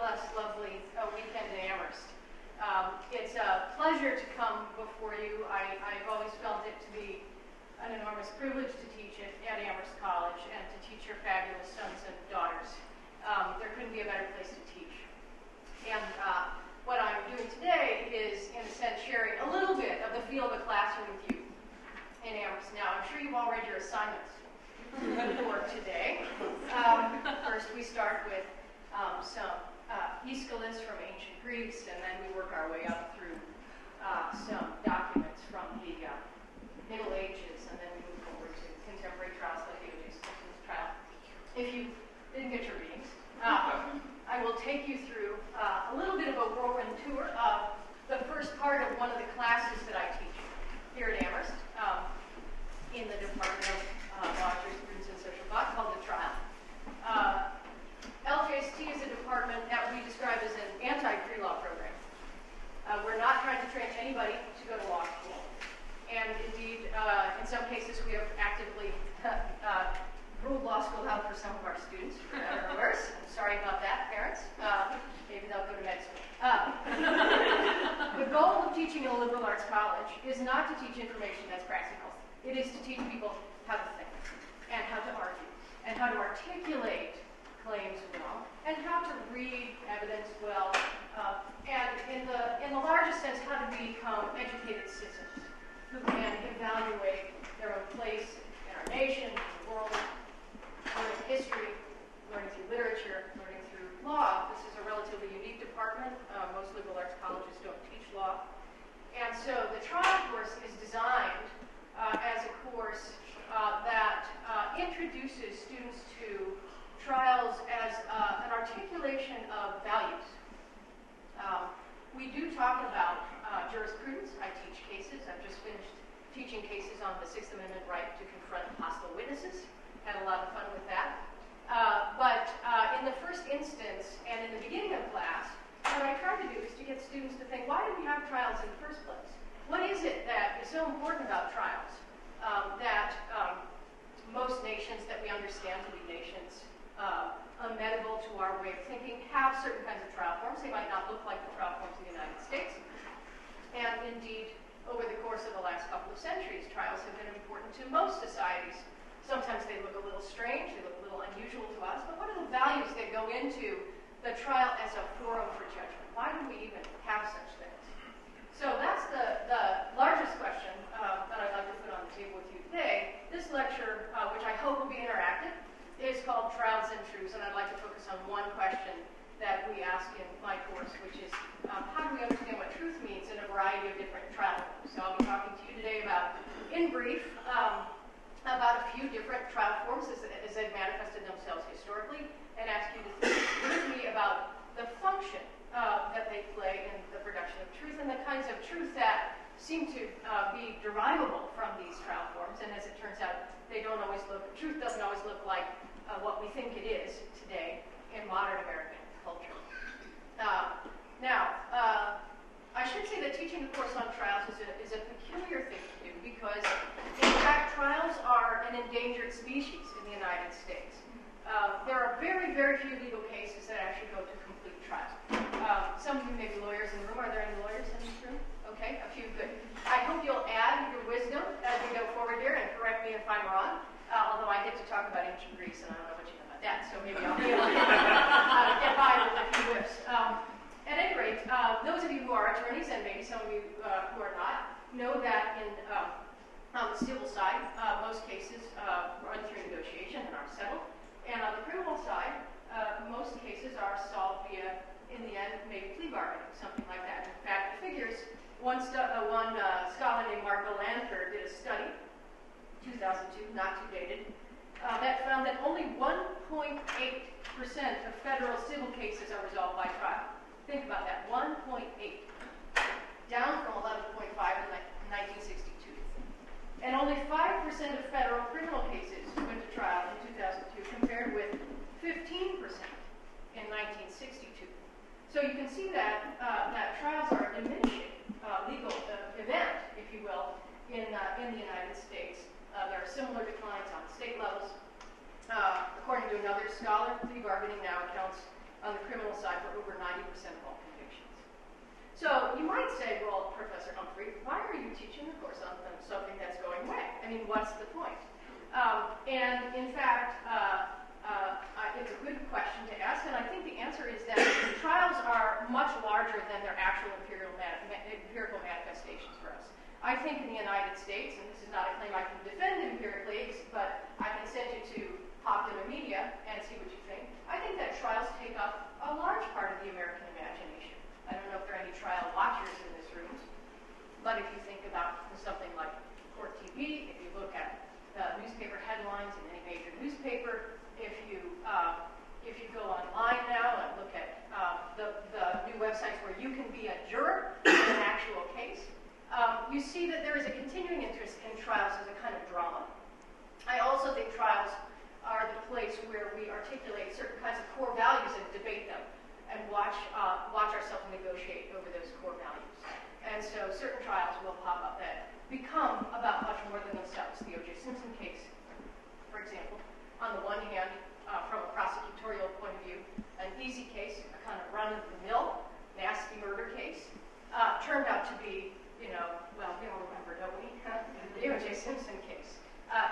less lovely weekend in Amherst. It's a pleasure to come before you. I've always felt it to be an enormous privilege to teach at Amherst College and to teach your fabulous sons and daughters. There couldn't be a better place to teach. And what I'm doing today is, in a sense, sharing a little bit of the feel of the classroom with you in Amherst. Now, I'm sure you've all read your assignments for today. First, we start with some Aeschylus from ancient Greece, and then we work our way up through some documents from the Middle Ages, and then we move forward to contemporary trials like the O.J. Simpson's trial. If you didn't get your readings, I will take you through a little bit of a whirlwind tour of the first part of one of the classes that I teach here at Amherst in the Department of Law, Jurisprudence, and Social Thought, called the trial. LJST is a department that we describe as an anti-pre-law program. We're not trying to train anybody to go to law school. And indeed, in some cases, we have actively ruled law school out for some of our students, for better or worse. I'm sorry about that, parents. Maybe they'll go to med school. The goal of teaching in a liberal arts college is not to teach information that's practical. It is to teach people how to think, and how to argue, and how to articulate claims well, and how to read evidence well, and in the largest sense, how to become educated citizens who can evaluate their own place in our nation, in the world, learning history, learning through literature, learning through law. This is a relatively unique department. Most liberal arts colleges don't teach law. And so the trial course is designed as a course that introduces students to trials as an articulation of values. We do talk about jurisprudence. I teach cases. I've just finished teaching cases on the Sixth Amendment right to confront hostile witnesses. Had a lot of fun with that. But in the first instance, and in the beginning of class, what I try to do is to get students to think, why do we have trials in the first place? What is it that is so important about trials that most nations that we understand to be nations amenable to our way of thinking have certain kinds of trial forms? They might not look like the trial forms in the United States. And indeed, over the course of the last couple of centuries, trials have been important to most societies. Sometimes they look a little strange, they look a little unusual to us, but what are the values that go into the trial as a forum for judgment? Why do we even have such things? So that's the largest question that I'd like to put on the table with you today. This lecture, which I hope will be interactive, is called Trials and Truths, and I'd like to focus on one question that we ask in my course, which is how do we understand what truth means in a variety of different trial forms? So I'll be talking to you today about, in brief, about a few different trial forms as they've manifested themselves historically, and ask you to think with me about the function that they play in the production of truth and the kinds of truth that seem to be derivable from these trial forms. And as it turns out, they don't always look, truth doesn't always look like what we think it is today in modern American culture. Now, I should say that teaching a course on trials is a peculiar thing to do because, in fact, trials are an endangered species in the United States. There are very, very few legal cases that actually go to complete trial. Some of you may be lawyers in the room. Are there any lawyers in this room? Okay, a few, good. I hope you'll add your wisdom as we go forward here and correct me if I'm wrong, although I get to talk about ancient Greece and I don't know what you know about that, so maybe I'll be able to get by with a few whiffs. At any rate, those of you who are attorneys, and maybe some of you who are not, know that on the civil side, most cases run through negotiation and are settled. And on the criminal side, most cases are solved via, in the end, maybe plea bargaining, something like that. In fact, the figures, one scholar named Mark Lanford did a study, 2002, not too dated, that found that only 1.8% of federal civil cases are resolved by trial. Think about that, 1.8, down from 11.5 in 1962. And only 5% of federal criminal cases went to trial in 2002, compared with 15% in 1962. So you can see that that trials are a diminishing legal event, if you will, in the United States. There are similar declines on state levels. According to another scholar, plea bargaining now accounts On the criminal side, for over 90% of all convictions. So you might say, well, Professor Umphrey, why are you teaching the course on something that's going away? I mean, what's the point? And in fact, it's a good question to ask, and I think the answer is that trials are much larger than their actual empirical manifestations for us. I think in the United States, and this is not a claim I can defend empirically, but I can send you to popular media and see what you think. I think that trials take up a large part of the American imagination. I don't know if there are any trial watchers in this room, but if you think about something like Court TV, if you look at newspaper headlines in any major newspaper, if you go online now and look at the new websites where you can be a juror in an actual case, you see that there is a continuing interest in trials as a kind of drama. I also think trials are the place where we articulate certain kinds of core values and debate them, and watch ourselves negotiate over those core values. And so certain trials will pop up that become about much more than themselves. The O.J. Simpson case, for example, on the one hand, from a prosecutorial point of view, an easy case, a kind of run-of-the-mill, nasty murder case, turned out to be, well, we all remember, don't we? The O.J. Simpson case.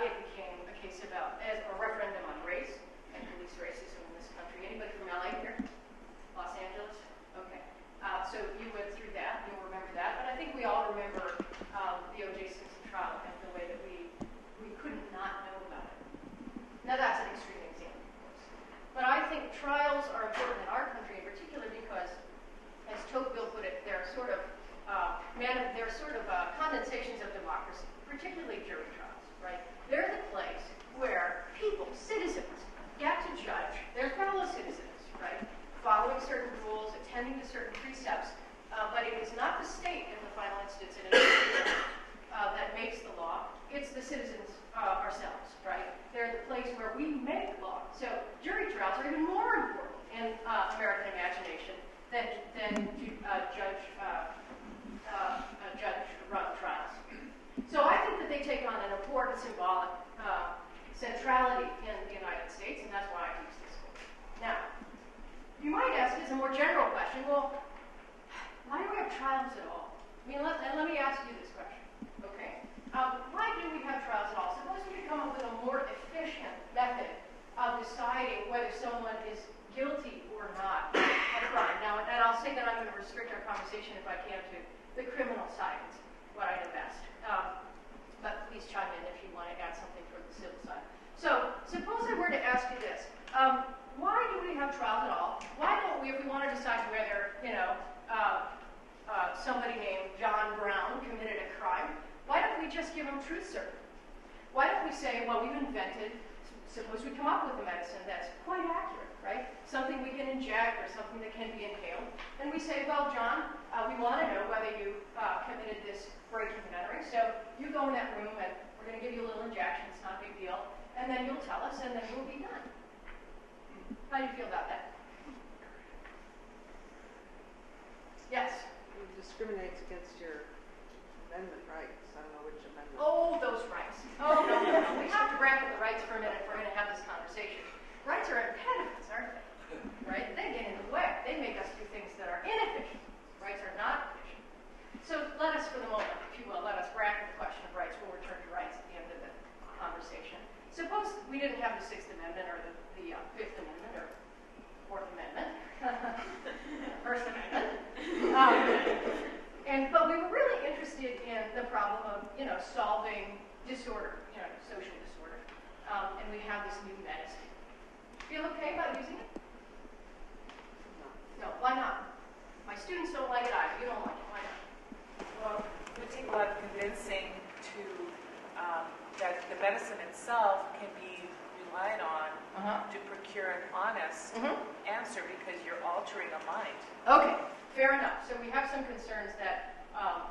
It became a case about a referendum on race and police racism in this country. Anybody from LA here? Los Angeles? Okay. So you went through that, you'll remember that, but I think we all remember the O.J. Simpson trial and the way that we couldn't not know about it. Now that's an extreme example, of course. But I think trials are important in our country in particular because, as Tocqueville put it, they're sort of condensations of democracy, particularly jury trials, right? They're the place where people, citizens, get to judge their fellow citizens, right? Following certain rules, attending to certain precepts, but it is not the state in the final instance that makes the law. It's the citizens ourselves, right? They're the place where we make law. So jury trials are even more important in American imagination than judge-run trials. So I think that they take on an important symbolic centrality in the United States, and that's why I teach this course. Now, you might ask, as a more general question, well, why do we have trials at all? I mean, let me ask you this question, okay? Why do we have trials at all? Suppose we could come up with a more efficient method of deciding whether someone is guilty or not of a crime. Now, and I'll say that I'm going to restrict our conversation, if I can, to the criminal side. It's what I know best. But please chime in if you want to add something for the civil side. So, suppose I were to ask you this. Why do we have trials at all? Why don't we, if we want to decide whether, somebody named John Brown committed a crime, why don't we just give him truth serum? Why don't we say, well, we've invented, suppose we come up with a medicine that's quite accurate, right? Something we can inject or something that can be inhaled. And we say, well, John, we want to know whether you committed this breaking and entering. So you go in that room and we're going to give you a little injection. It's not a big deal. And then you'll tell us and then we'll be done. How do you feel about that? Yes? It discriminates against your amendment rights. I don't know which amendment. Oh, those rights. Oh, no. We have to bracket the rights for a minute if we're going to have this conversation. Rights are impediments, aren't they? Right? They get in the way. They make us do things that are inefficient. Rights are not efficient. So let us, for the moment, if you will, let us bracket the question of rights. We'll return to rights at the end of the conversation. Suppose we didn't have the Sixth Amendment or the Fifth Amendment or Fourth Amendment, First Amendment, but we were really interested in the problem of solving disorder, social disorder, and we have this new medicine. Feel okay about using it? No. Why not? My students don't like it either. You don't like it. Why not? Well, it would take a lot of convincing to that the medicine itself can be relied on to procure an honest answer because you're altering a mind. Okay, fair enough. So we have some concerns that,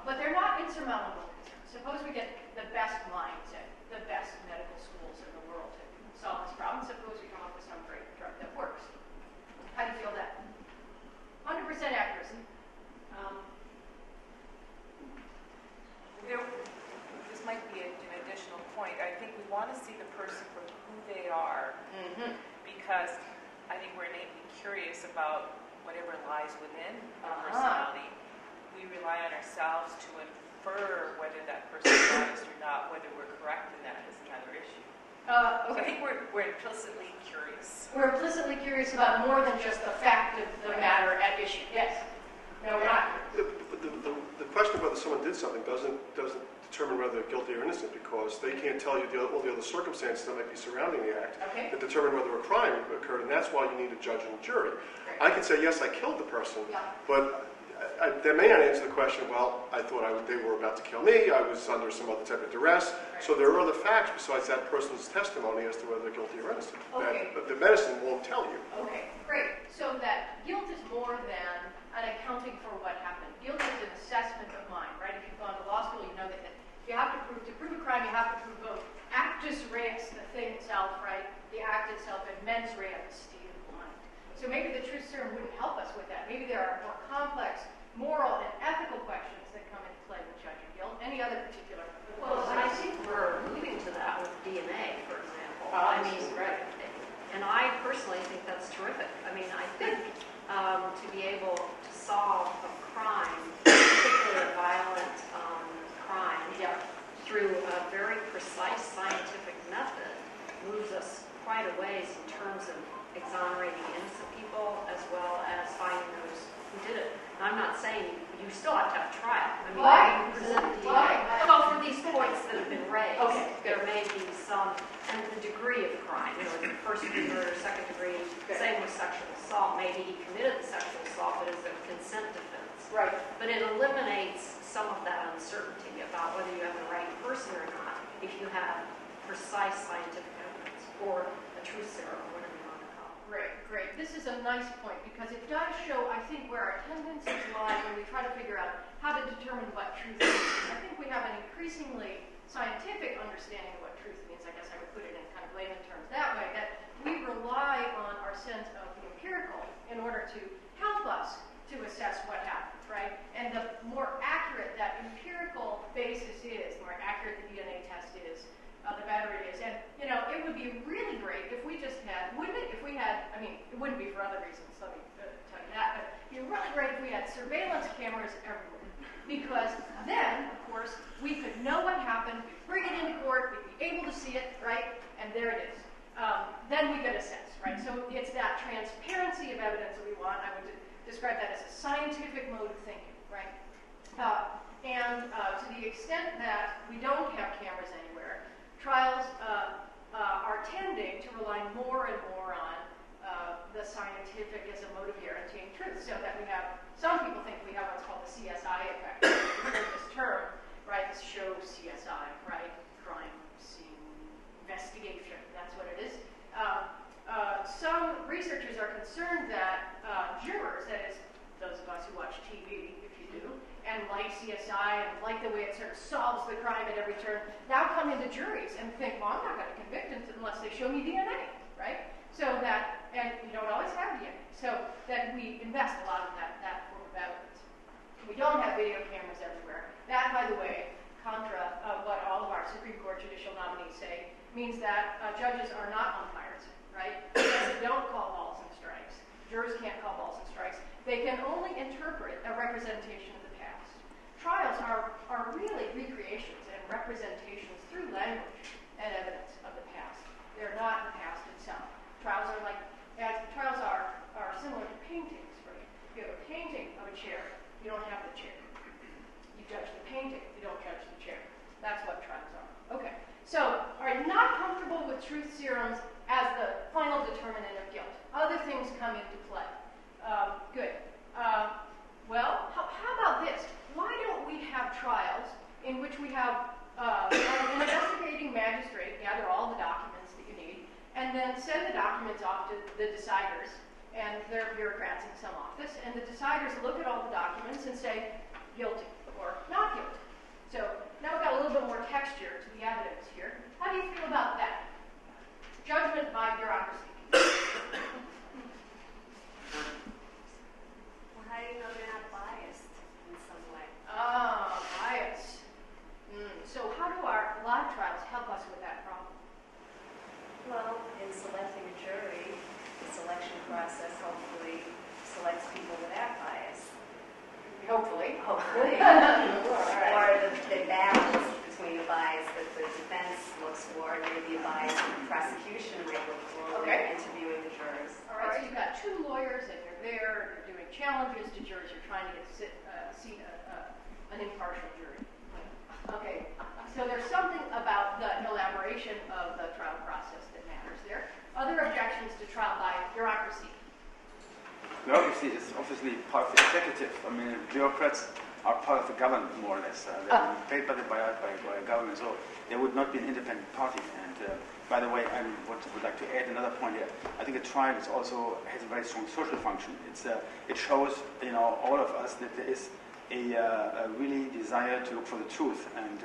but they're not insurmountable concerns. Suppose we get the best minds at the best medical schools in the world to solve this problem. Suppose we come up with some great drug that works. How do you feel that? 100% accuracy. This might be an additional point. I think we want to see the person for who they are because I think we're innately curious about whatever lies within our personality, we rely on ourselves to infer whether that person is biased or not. Whether we're correct in that is another issue. Okay. So I think we're implicitly curious. We're implicitly curious about more than just the fact of the matter at issue. Yes. No, we're not. The question of whether someone did something doesn't determine whether they're guilty or innocent, because they can't tell you all the other circumstances that might be surrounding the act that determine whether a crime occurred, and that's why you need a judge and a jury. I can say, yes, I killed the person, but that may not answer the question, well, I thought they were about to kill me, I was under some other type of duress, so there are other facts besides that person's testimony as to whether they're guilty or innocent. That the medicine won't tell you. Okay, great. So that guilt is more than an accounting for what happened. Guilt is an assessment of mind, right? If you've gone to law school, you know that you have to prove a crime, you have to prove both actus reus, the thing itself, right? The act itself, and mens rea, the state of mind. So maybe the truth serum wouldn't help us with that. Maybe there are more complex moral and ethical questions that come into play with judging guilt. Any other particular? Well, I think we're moving to that with DNA, for example. I mean, right. And I personally think that's terrific. I mean, I think to be able to solve a crime, particularly a violent crime, through a very precise scientific method moves us quite a ways in terms of exonerating innocent people as well as finding those who did it. I'm not saying you still have to have trial. I mean, you present DNA. Well, for these points that have been raised, there may be some, and the degree of the crime, the first degree murder, second degree, same with sexual assault. Maybe he committed the sexual assault, but it's a consent defense. Right. But it eliminates some of that uncertainty about whether you have the right person or not if you have precise scientific evidence or a truth serum, or whatever you want to call it. Great. This is a nice point because it does show, I think, where our tendencies lie when we try to figure out how to determine what truth means. I think we have an increasingly scientific understanding of what truth means. I guess I would put it in kind of layman terms that way, that we rely on our sense of the empirical in order to help us to assess what happened, right? And the more accurate that empirical basis is, the more accurate the DNA test is, the better it is. And, it would be really great if we just had, wouldn't it, if we had, I mean, it wouldn't be for other reasons, let me tell you that, but it would be really great if we had surveillance cameras everywhere. Because then, of course, we could know what happened, we'd bring it into court, we'd be able to see it, right? And there it is. Then we get a sense, right? So it's that transparency of evidence that we want. I would describe that as a scientific mode of thinking, right? To the extent that we don't have cameras anywhere, trials are tending to rely more and more on the scientific as a mode of guaranteeing truth, so that we have, some people think we have what's called the CSI effect. You've heard this term, right? This show CSI, right? Crime scene investigation, that's what it is. Some researchers are concerned that jurors, that is, those of us who watch TV, if you do, and like CSI and like the way it sort of solves the crime at every turn, now come into juries and think, well, I'm not going to convict him unless they show me DNA, right? So that, and you don't always have DNA, so that we invest a lot of that form of evidence. We don't have video cameras everywhere. That, by the way, contra what all of our Supreme Court judicial nominees say, means that judges are not umpires, right? They don't call balls and strikes. Jurors can't call balls and strikes. They can only interpret a representation of the past. Trials are really recreations and representations through language and evidence of the past. They're not the past itself. Trials are similar to paintings, right? If you have a painting of a chair, you don't have the chair. You judge the painting, you don't judge the chair. That's what trials are. Okay. So, are you not comfortable with truth serums as the final determinant of guilt? Other things come into play. Good. Well, how about this? Why don't we have trials in which we have an investigating magistrate gather all the documents that you need, and then send the documents off to the deciders, and they're bureaucrats in some office, and the deciders look at all the documents and say, guilty or not guilty. So now we've got a little bit more texture to the evidence here. How do you feel about that? Judgment by bureaucracy. Well, how do you know they're not biased in some way? Bias. So how do our live trials help us with that problem? Well, in selecting a jury, the selection process hopefully challenges to juries. You're trying to get an impartial jury. Okay, so there's something about the elaboration of the trial process that matters there. Other objections to trial by bureaucracy. Bureaucracy is obviously part of the executive. I mean, bureaucrats are part of the government, more or less. They're paid by a government, so they would not be an independent party. And by the way, I would like to add another point here. I think a trial also has a very strong social function. It shows, all of us that there is a really desire to look for the truth, and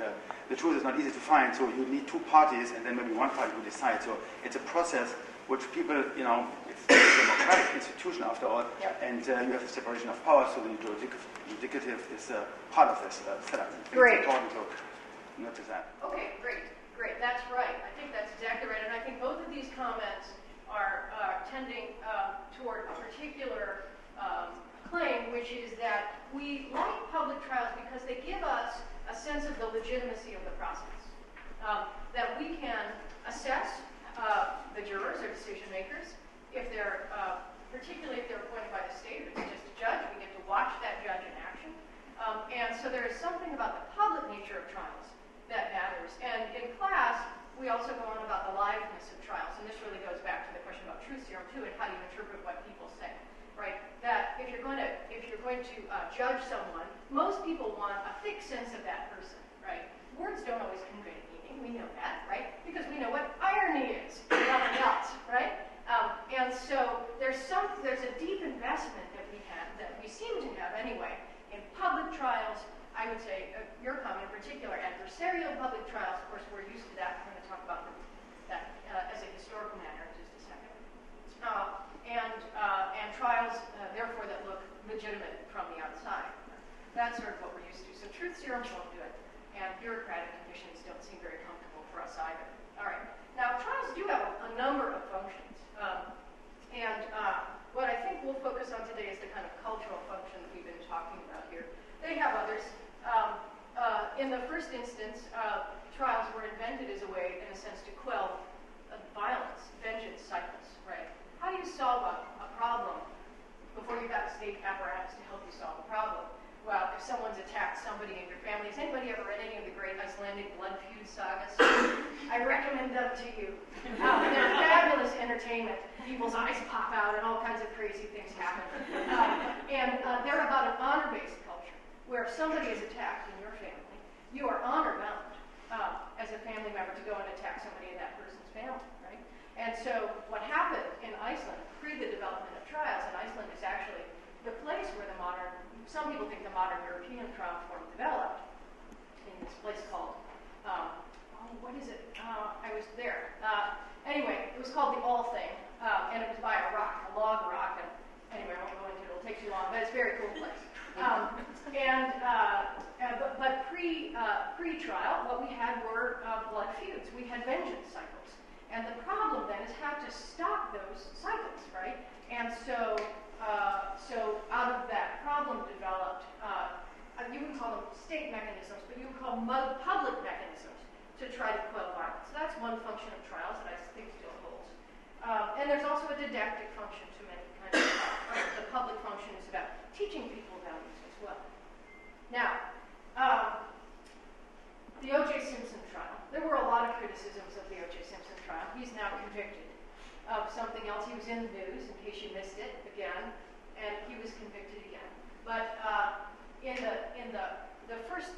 the truth is not easy to find. So you need two parties, and then maybe one party will decide. So it's a process which people, it's a democratic institution after all, and you have a separation of powers. So the judicative is part of this setup. Great. It's important to notice that. Okay, great. That's right. I think that's exactly right. And I think both of these comments are tending toward a particular claim, which is that we like public trials because they give us a sense of the legitimacy of the process. That we can assess the jurors or decision makers, if they're, particularly if they're appointed by the state, or it's just a judge, we get to watch that judge in action. And so there is something about the public nature of trials that matters. And in class, we also go on about the liveness of trials. And this really goes back to the question about truth serum too, and how do you interpret what people say, right? That if you're going to judge someone, most people want a thick sense of that person, right? Words don't always convey meaning. We know that, right? Because we know what irony is, nothing else, right? And so there's a deep investment that we seem to have anyway in public trials. I would say, your comment in particular, adversarial public trials. Of course, we're used to that. We're going to talk about that as a historical matter in just a second. And trials, therefore, that look legitimate from the outside. That's sort of what we're used to. So truth serums won't do it, and bureaucratic conditions don't seem very comfortable for us either. All right. Now, trials do have a number of functions, and what I think we'll focus on today is the kind of cultural function that we've been talking about here. They have others. In the first instance, trials were invented as a way, in a sense, to quell violence, vengeance cycles, right? How do you solve a problem before you've got a state apparatus to help you solve a problem? Well, if someone's attacked somebody in your family, has anybody ever read any of the great Icelandic blood feud sagas? I recommend them to you. They're fabulous entertainment. People's eyes pop out and all kinds of crazy things happen. And they're about an honor-based culture, where if somebody is attacked in your family, you are honor-bound as a family member to go and attack somebody in that person's family, right? And so what happened in Iceland, pre the development of trials, and Iceland is actually the place where some people think the modern European trial form developed, in this place called, what is it? I was there. Anyway, it was called the All Thing, and it was by a log rock, and anyway, I won't go into it, it'll take too long, but it's a very cool place. But pre-trial, what we had were blood feuds. We had vengeance cycles. And the problem then is how to stop those cycles, right? And so out of that problem developed, you would call them state mechanisms, but you would call them public mechanisms to try to quell violence. So that's one function of trials that I think still holds. And there's also a didactic function to many kinds of trials. The public function is about teaching people values as well. Now, the O.J. Simpson trial. There were a lot of criticisms of the O.J. Simpson trial. He's now convicted of something else. He was in the news, in case you missed it, again, and he was convicted again. But in the first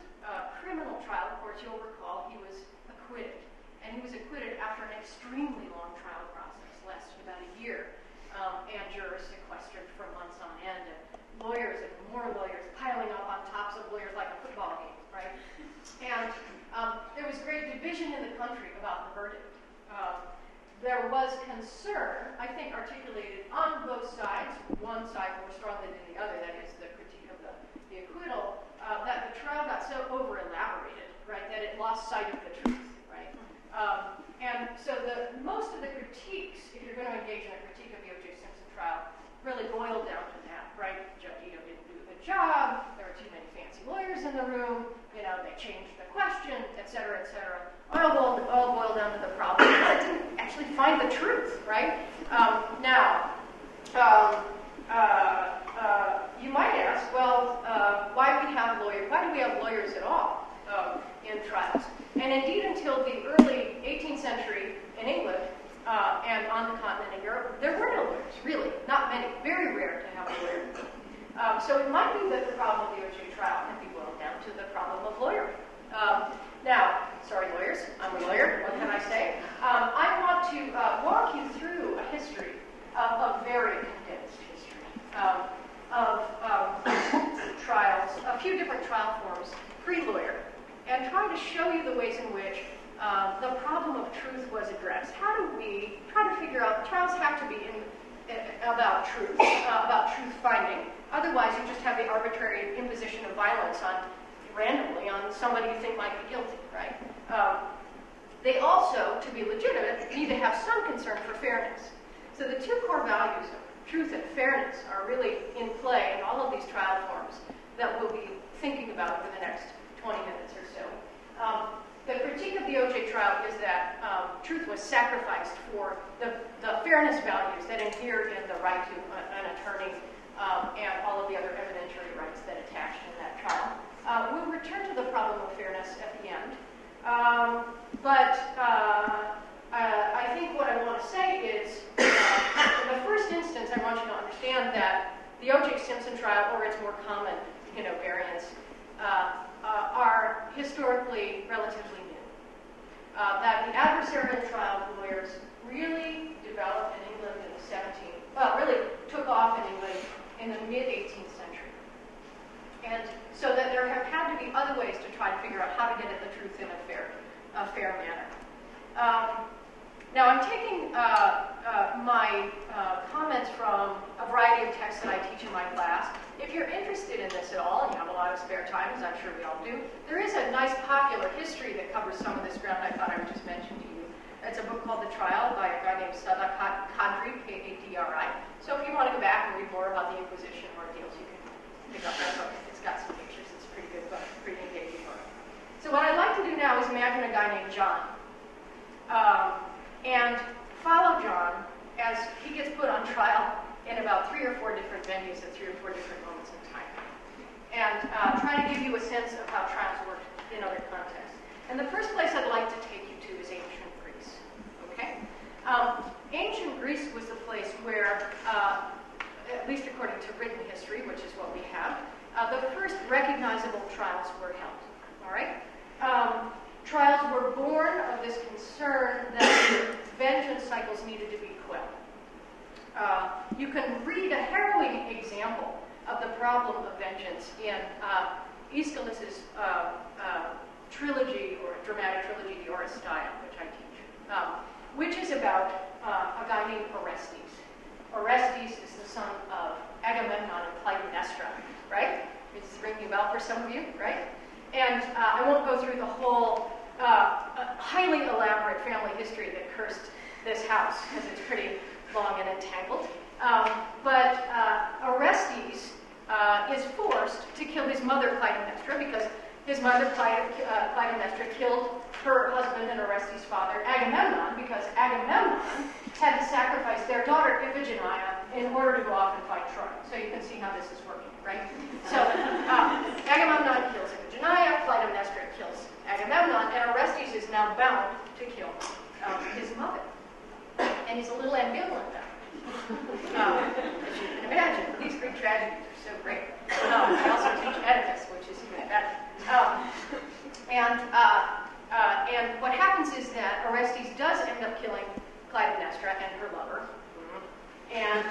criminal trial, of course, you'll recall, he was acquitted. And he was acquitted after an extremely long trial process, lasted about a year, and jurors sequestered for months on end, and lawyers and more lawyers piling up on tops of lawyers like a football game, right? And there was great division in the country about the verdict. There was concern, I think, articulated on both sides, one side more strongly than the other, that is the critique of the acquittal, that the trial got so over-elaborated, right, that it lost sight of the truth, right? And so most of the critiques, if you're going to engage in a critique of the O.J. Simpson trial, really boiled down to that, right? Judge Ito didn't do a good job, there were too many fancy lawyers in the room, they changed the question, et cetera, et cetera. All boiled down to the problem. But didn't actually find the truth, right? you might ask, well, why do we have lawyers at all in trials? And indeed, until the early 18th century in England and on the continent in Europe, there were no lawyers, really, not many, very rare to have a lawyer. So it might be that the problem of the O.J. trial can be boiled down to the problem of lawyering. Now, sorry, lawyers, I'm a lawyer, what can I say? I want to walk you through a history, a very condensed history of trials, a few different trial forms, pre-lawyer, and try to show you the ways in which the problem of truth was addressed. How do we try to figure out, trials have to be about truth finding. Otherwise, you just have the arbitrary imposition of violence randomly on somebody you think might be guilty, right? They also, to be legitimate, need to have some concern for fairness. So the two core values of truth and fairness are really in play in all of these trial forms that we'll be thinking about over the next 20 minutes or so. The critique of the O.J. trial is that truth was sacrificed for the fairness values that inhere in the right to an attorney and all of the other evidentiary rights that attached in that trial. We'll return to the problem of fairness at the end. But I think what I want to say is, in the first instance, I want you to understand that the O.J. Simpson trial, or its more common, variants, are historically relatively new. That the adversarial trial lawyers really developed in England in the really took off in England in the mid-18th century. And so that there have had to be other ways to try to figure out how to get at the truth in a fair manner. Now I'm taking my comments from a variety of texts that I teach in my class. If you're interested in this at all, and you have a lot of spare time, as I'm sure we all do, there is a nice popular history that covers some of this ground I thought I would just mention to you. It's a book called The Trial by a guy named Sarat, K-A-D-R-I. So if you want to go back and read more about the Inquisition or Ordeals, you can pick up that book. It's got some pictures. It's a pretty good book, pretty engaging book. So what I'd like to do now is imagine a guy named John. And follow John as he gets put on trial in about 3 or 4 different venues at 3 or 4 different moments in time. And try to give you a sense of how trials work in other contexts. And the first place I'd like to take you to is ancient Greece. Okay? Ancient Greece was the place where, at least according to written history, which is what we have, the first recognizable trials were held. All right? Trials were born of this concern that vengeance cycles needed to be quelled. You can read a harrowing example of the problem of vengeance in Aeschylus's trilogy, or dramatic trilogy, The Oresteia, which I teach, which is about a guy named Orestes. Orestes is the son of Agamemnon and Clytemnestra, right? It's ringing a bell for some of you, right? And I won't go through the whole highly elaborate family history that cursed this house, because it's pretty long and entangled. But Orestes is forced to kill his mother Clytemnestra, because his mother Clytemnestra killed her husband and Orestes' father Agamemnon, because Agamemnon had to sacrifice their daughter Iphigenia in order to go off and fight Troy. So you can see how this is working, right? So Agamemnon kills Iphigenia, Clytemnestra kills Agamemnon, and Orestes is now bound to kill his mother. And he's a little ambivalent about it. As you can imagine, these Greek tragedies are so great. I also teach Oedipus, which is even better. And what happens is that Orestes does end up killing Clytemnestra and her lover, and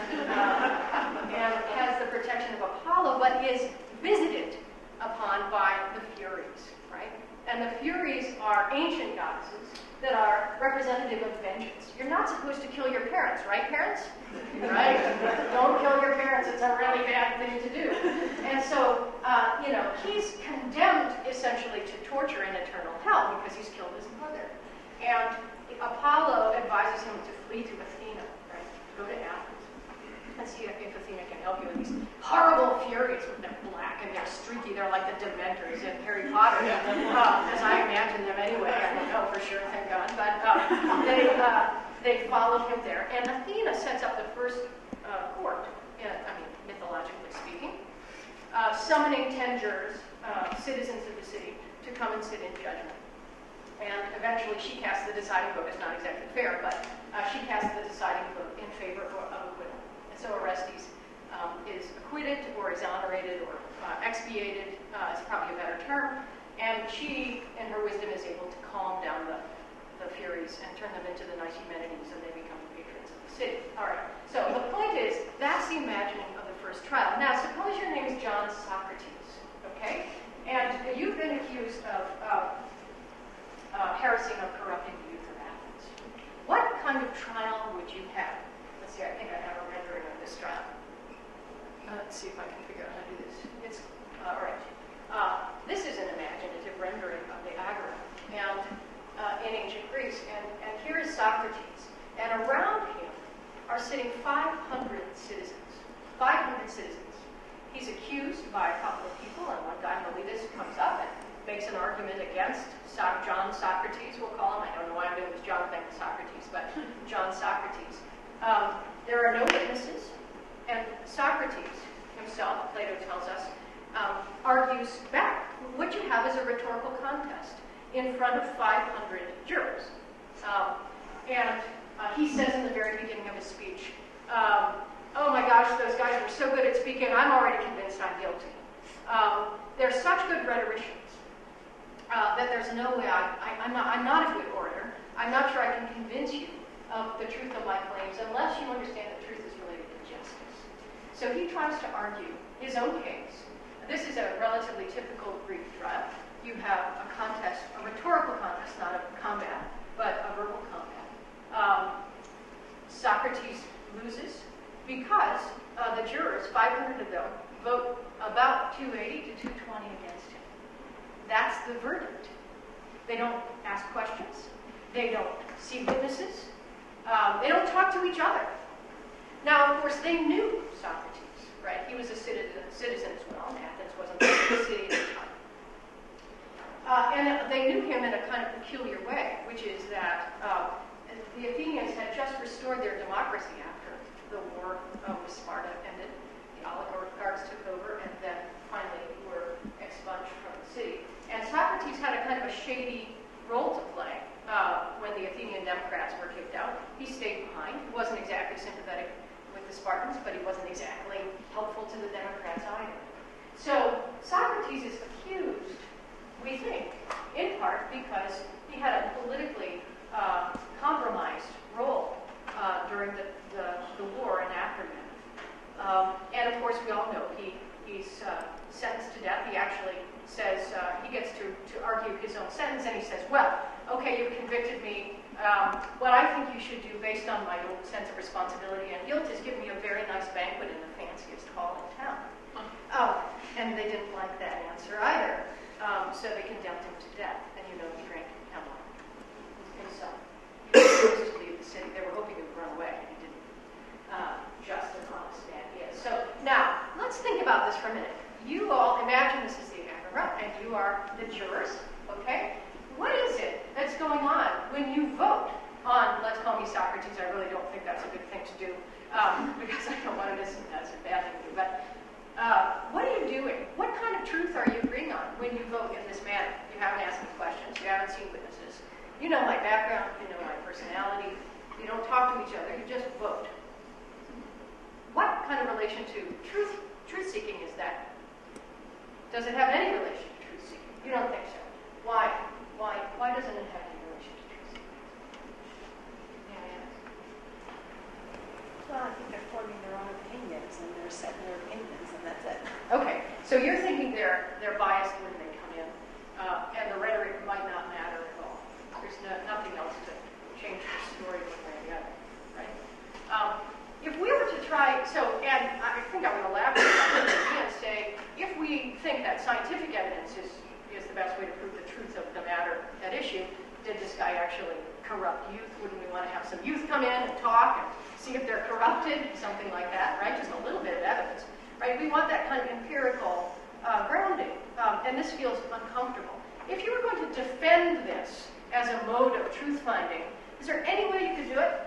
has the protection of Apollo, but is visited upon by the Furies, right? And the Furies are ancient goddesses that are representative of vengeance. You're not supposed to kill your parents, right, parents? Right? Don't kill your parents. It's a really bad thing to do. And so, he's condemned essentially to torture and eternal hell because he's killed his mother. And Apollo advises him to flee to Athena, right? Go to Athens and see if Athena can help you with these horrible Furies with their black and they're streaky. They're like the Dementors in Harry Potter, as I imagine them anyway. I don't know for sure, thank God. But they followed him there. And Athena sets up the first court, mythologically speaking. summoning 10 jurors, citizens of the city, to come and sit in judgment. And eventually she casts the deciding vote. It's not exactly fair, but she casts the deciding vote in favor of acquittal. And so Orestes is acquitted or exonerated or expiated, is probably a better term. And she, in her wisdom, is able to calm down the Furies and turn them into the nice Eumenides, and they become the patrons of the city. All right. So the point is, that's the imagining of the first trial. Now, suppose your name is John Socrates, okay? And you've been accused of heresy and of corrupting the youth of Athens. What kind of trial would you have? Let's see, I think I have a rendering of this trial. Let's see if I can figure out how to do this. It's, all right. This is an imaginative rendering of the Agora and in ancient Greece. And here is Socrates. And around him are sitting 500 citizens. 500 citizens. He's accused by a couple of people, and one guy, Meletus, comes up and makes an argument against John Socrates, we'll call him. I don't know why I'm doing this John thing with Socrates, but John Socrates. There are no witnesses, and Socrates himself, Plato tells us, argues back. What you have is a rhetorical contest in front of 500 jurors. He says in the very beginning of his speech, oh my gosh, those guys were so good at speaking, I'm already convinced I'm guilty. They're such good rhetoricians that there's no way I'm not a good orator. I'm not sure I can convince you of the truth of my claims unless you understand that truth is related to justice. So he tries to argue his own case. This is a relatively typical Greek trial. You have a contest, a rhetorical contest, not a combat, but a verbal combat. Socrates loses because the jurors, 500 of them, vote about 280 to 220 against him. That's the verdict. They don't ask questions. They don't see witnesses. They don't talk to each other. Now, of course, they knew Socrates, right? He was a citizen as well. Athens wasn't a city at the time. And they knew him in a kind of peculiar way, which is that the Athenians had just restored their democracy after the war with Sparta ended. The oligarchs took over and then finally were expunged from the city. And Socrates had a kind of a shady role to play when the Athenian Democrats were kicked out. He stayed behind. He wasn't exactly sympathetic with the Spartans, but he wasn't exactly helpful to the Democrats either. So Socrates is accused, we think, in part because he had a politically compromised role during the war and aftermath. And of course, we all know he's sentenced to death. He actually says, he gets to argue his own sentence, and he says, well, okay, you've convicted me. What I think you should do, based on my own sense of responsibility and guilt, is give me a very nice banquet in the fanciest hall in town. And they didn't like that answer either. So they condemned him to death. And you know, he drank hemlock himself. He was supposed to leave the city. They were hoping he would run away, and he didn't. Just an honest man he is. So now, let's think about this for a minute. You all imagine this is the Agora, and you are the jurors, okay? What is it that's going on when you vote on, let's call me Socrates, I really don't think that's a good thing to do, because I don't want to miss that's a bad thing to do, but what are you doing? What kind of truth are you agreeing on when you vote in this manner? You haven't asked me questions, you haven't seen witnesses, you know my background, you know my personality, you don't talk to each other, you just vote. What kind of relation to truth-seeking is that? Does it have any relation to truth-seeking? You don't think so. Why? Why doesn't it have any relation to truth-seeking? Yeah. Well, I think they're forming their own opinions, and they're setting their opinions, and that's it. Okay, so you're thinking they're biased when they come in, and the rhetoric might not matter at all. There's nothing else to change the story one way or the other, right? If we were to try, and I think I would elaborate on this and say, if we think that scientific evidence is the best way to prove the truth of the matter at issue, did this guy actually corrupt youth? Wouldn't we want to have some youth come in and talk and see if they're corrupted? Something like that, right? Just a little bit of evidence, right? We want that kind of empirical grounding, and this feels uncomfortable. If you were going to defend this as a mode of truth-finding, is there any way you could do it?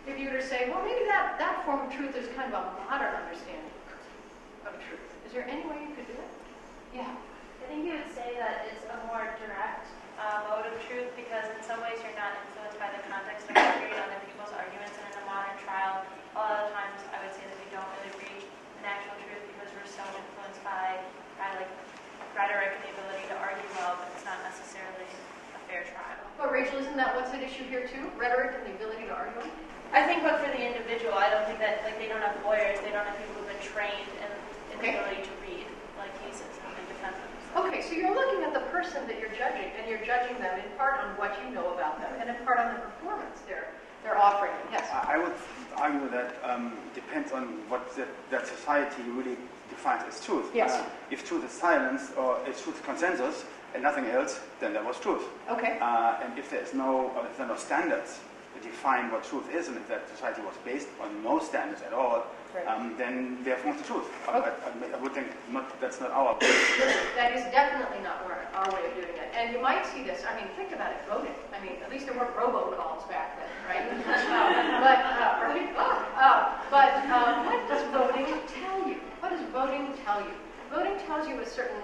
If you were to say, well, maybe that form of truth is kind of a modern understanding. truth. Is there any way you could do it? Yeah. I think you would say that it's a more direct mode of truth because in some ways you're not influenced by the context of what you read on people's arguments, and in a modern trial, a lot of times I would say that we don't really reach an actual truth because we're so influenced by like rhetoric and the ability to argue well, but it's not necessarily a fair trial. Well, Rachel, isn't that what's at issue here too? Rhetoric and the ability to argue? I think, but for the individual, I don't think that they don't have lawyers, they don't have people who've been trained in the ability to read cases and defend themselves. Okay, so you're looking at the person that you're judging, and you're judging them in part on what you know about them, and in part on the performance they're offering. Yes. I would argue that it depends on what that society really defines as truth. Yes. If truth is silence or if truth is consensus and nothing else, then there was truth. Okay. And if there are no standards that define what truth is, and if that society was based on no standards at all, right. Then therefore the truth. Okay. I would think that's not our way. That is definitely not our way of doing it. And you might see this, think about it, voting. At least there weren't robocalls back then, right? But what does voting tell you? What does voting tell you? Voting tells you a certain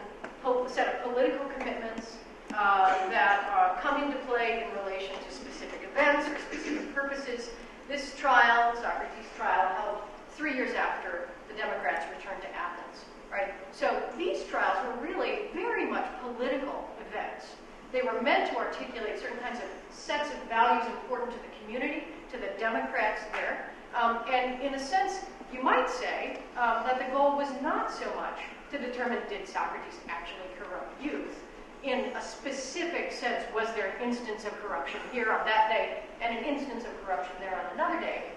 set of political commitments that come into play in relation to specific events or specific purposes. This trial, Socrates' trial, held 3 years after the Democrats returned to Athens, right? So these trials were really very much political events. They were meant to articulate certain kinds of sets of values important to the community, to the Democrats there. And in a sense, you might say that the goal was not so much to determine did Socrates actually corrupt youth. In a specific sense, was there an instance of corruption here on that day and an instance of corruption there on another day?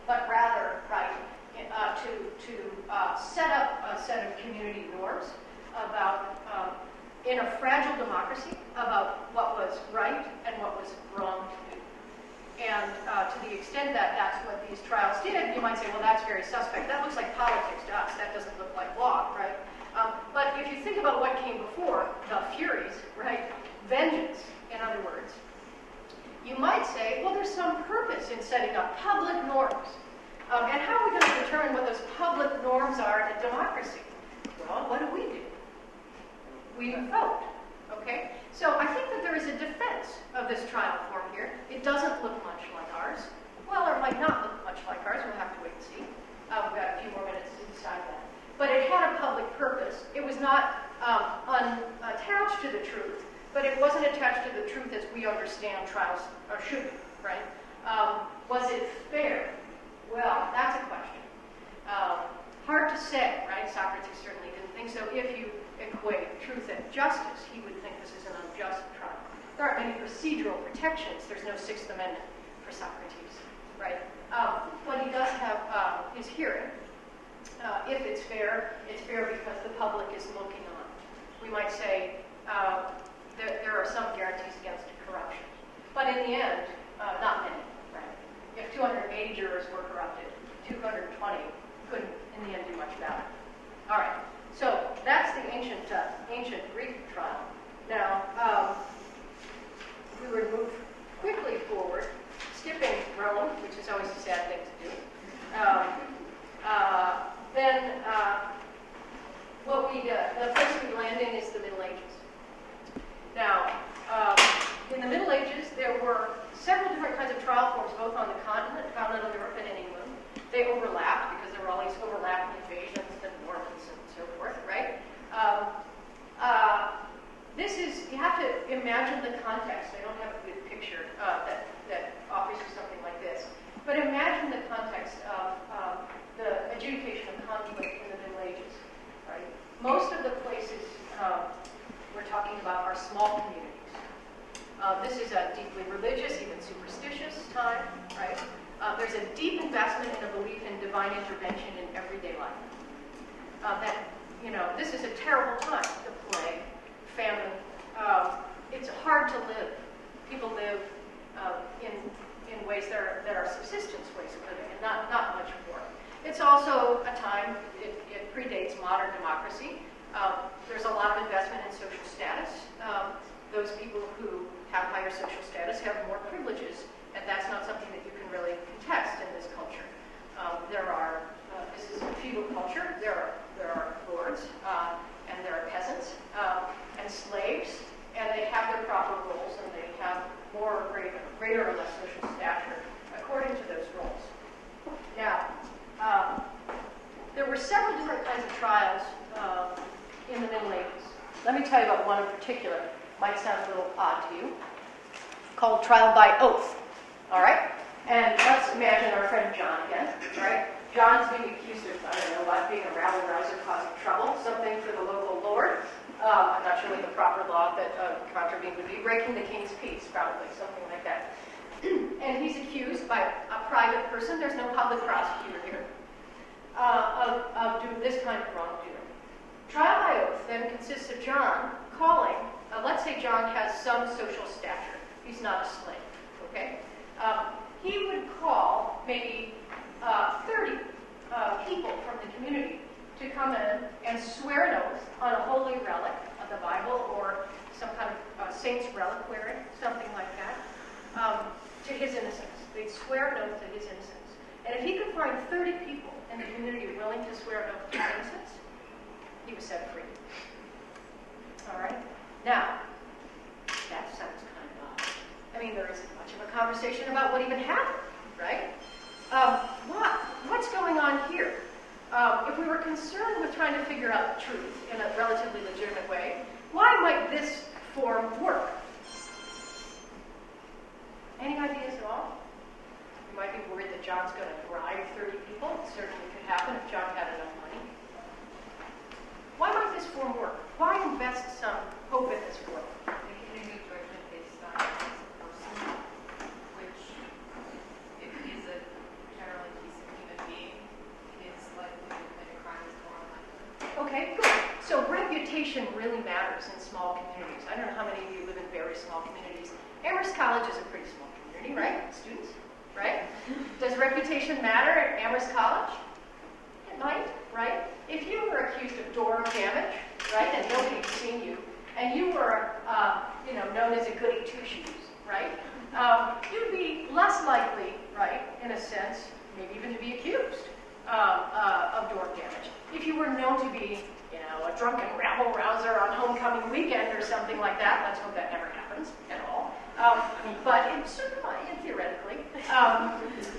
But rather, right, to set up a set of community norms about, in a fragile democracy, about what was right and what was wrong to do. And to the extent that that's what these trials did, you might say, well, that's very suspect. That looks like politics to us. That doesn't look like law, right? But if you think about what came before, the Furies, right, vengeance, in other words, you might say, well, there's some purpose in setting up public norms. And how are we going to determine what those public norms are in a democracy? Well, what do? We vote, okay? So I think that there is a defense of this trial form here. It doesn't look much like ours. Well, or might not look much like ours. We'll have to wait and see. We've got a few more minutes to decide that. But it had a public purpose. It was not unattached to the truth, but it wasn't attached to the truth as we understand trials should be, right? Was it fair? Well, that's a question. Hard to say, right? Socrates certainly didn't think so. If you equate truth and justice, he would think this is an unjust trial. There aren't many procedural protections. There's no Sixth Amendment for Socrates, right? What he does have is hearing. If it's fair because the public is looking on. We might say there are some guarantees against corruption. But in the end, not many, right? If 280 jurors were corrupted, 220 couldn't, in the end, do much about it. All right, so that's the ancient Greek trial. Now, if we were to move quickly forward, skipping Rome, which is always a sad thing to do, then the place we land in is the Middle Ages. Now, in the Middle Ages, there were several different kinds of trial forms, both on the continent, continental Europe, and in England. They overlapped because there were all these overlapping invasions, the Normans and so forth, right? You have to imagine the context. I don't have a good picture that offers you something like this. But imagine the context of the adjudication of conflict in the Middle Ages, right? Most of the places we're talking about are small communities. This is a deeply religious, even superstitious time, right? There's a deep investment in a belief in divine intervention in everyday life. This is a terrible time. The plague, famine. It's hard to live. People live in ways that are subsistence ways of living, and not much more. It's also a time, it predates modern democracy. There's a lot of investment in social status. Those people who have higher social status have more privileges, and that's not something that you can really contest in this culture. This is a feudal culture. There are particular might sound a little odd to you, called trial by oath. All right? And let's imagine our friend John again, right? John's being accused of, I don't know what, being a rabble-rouser, causing trouble, something for the local lord. I'm not sure what the proper law that contravened would be. Breaking the king's peace, probably, something like that. And he's accused by a private person, there's no public prosecutor here, of doing this kind of wrongdoing. Trial by oath then consists of John calling, let's say John has some social stature. He's not a slave, okay? He would call maybe 30 people from the community to come in and swear an oath on a holy relic of the Bible or some kind of saint's relic wearing, something like that, to his innocence. They'd swear an oath to his innocence. And if he could find 30 people in the community willing to swear an oath to his innocence, he was set free. All right? Now, that sounds kind of odd. I mean, there isn't much of a conversation about what even happened, right? What's going on here? If we were concerned with trying to figure out the truth in a relatively legitimate way, why might this form work? Any ideas at all? You might be worried that John's going to bribe 30 people. It certainly could happen if John had enough money. Why might this form work? Why invest some hope in this form? Making a new judgment based on his person, which, if he's a generally decent human being, his likelihood to commit a crime is more unlikely. Okay, good. So reputation really matters in small communities. I don't know how many of you live in very small communities. Amherst College is a pretty small community, right? Students, right? Does reputation matter at Amherst College? It might, right? If you were accused of dorm damage, right, and nobody had seen you, and you were, known as a goody two-shoes, right? You'd be less likely, right, in a sense, maybe even to be accused of dorm damage. If you were known to be, a drunken rabble-rouser on homecoming weekend or something like that, let's hope that never happens at all. But theoretically,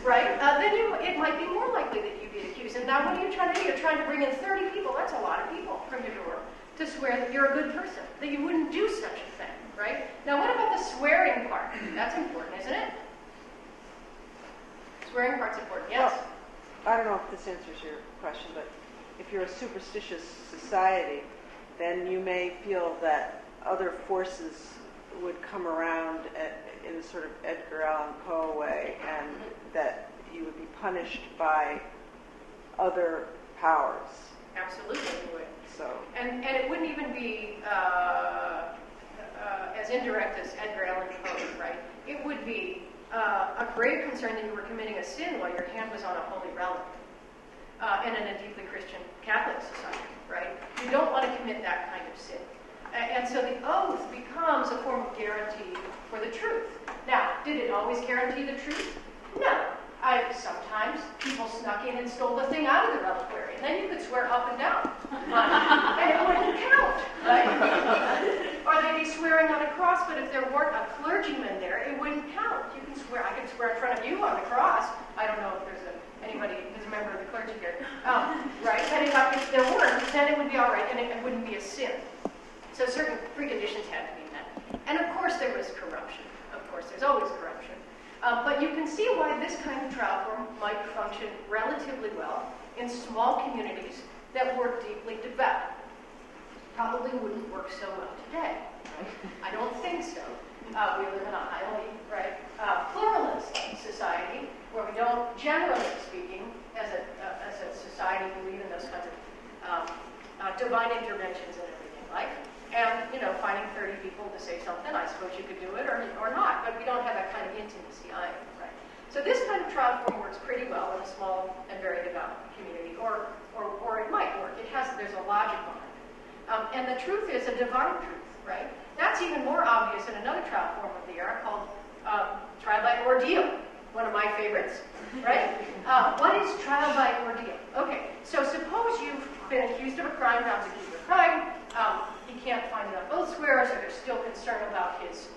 right? Then it might be more likely that you'd be accused. And now what are you trying to do? You're trying to bring in 30 people. That's a lot of people from your door to swear that you're a good person, that you wouldn't do such a thing, right? Now what about the swearing part? That's important, isn't it? Swearing part's important, yes? Well, I don't know if this answers your question, but if you're a superstitious society, then you may feel that other forces would come around in a sort of Edgar Allan Poe way, and that you would be punished by other powers. Absolutely, you would. So, and it wouldn't even be as indirect as Edgar Allan Poe, right? It would be a grave concern that you were committing a sin while your hand was on a holy relic, and in a deeply Christian Catholic society, right? You don't want to commit that kind of sin. And so the oath becomes a form of guarantee for the truth. Now, did it always guarantee the truth? No. Sometimes people snuck in and stole the thing out of the reliquary, and then you could swear up and down. And it wouldn't count, right? Or they'd be swearing on a cross, but if there weren't a clergyman there, it wouldn't count. You can swear, I could swear in front of you on the cross. I don't know if there's anybody who's a member of the clergy here. Right? But if there weren't, then it would be all right, and it wouldn't be a sin. So certain preconditions had to be met. And of course there was corruption. Of course, there's always corruption. But you can see why this kind of trial form might function relatively well in small communities that were deeply devout. Probably wouldn't work so well today. Right? I don't think so. We live in a highly pluralist society where we don't, generally speaking, as a society, believe in those kinds of divine interventions in everyday life. And, finding 30 people to say something, I suppose you could do it or not, but we don't have that kind of intimacy either, right? So this kind of trial form works pretty well in a small and very devout community, or it might work. There's a logic behind it. And the truth is a divine truth, right? That's even more obvious in another trial form of the era called trial by ordeal, one of my favorites, right? What is trial by ordeal? Okay, so suppose you've been accused of a crime, found accused of a crime, he can't find enough oath swearers, or there's still concern about his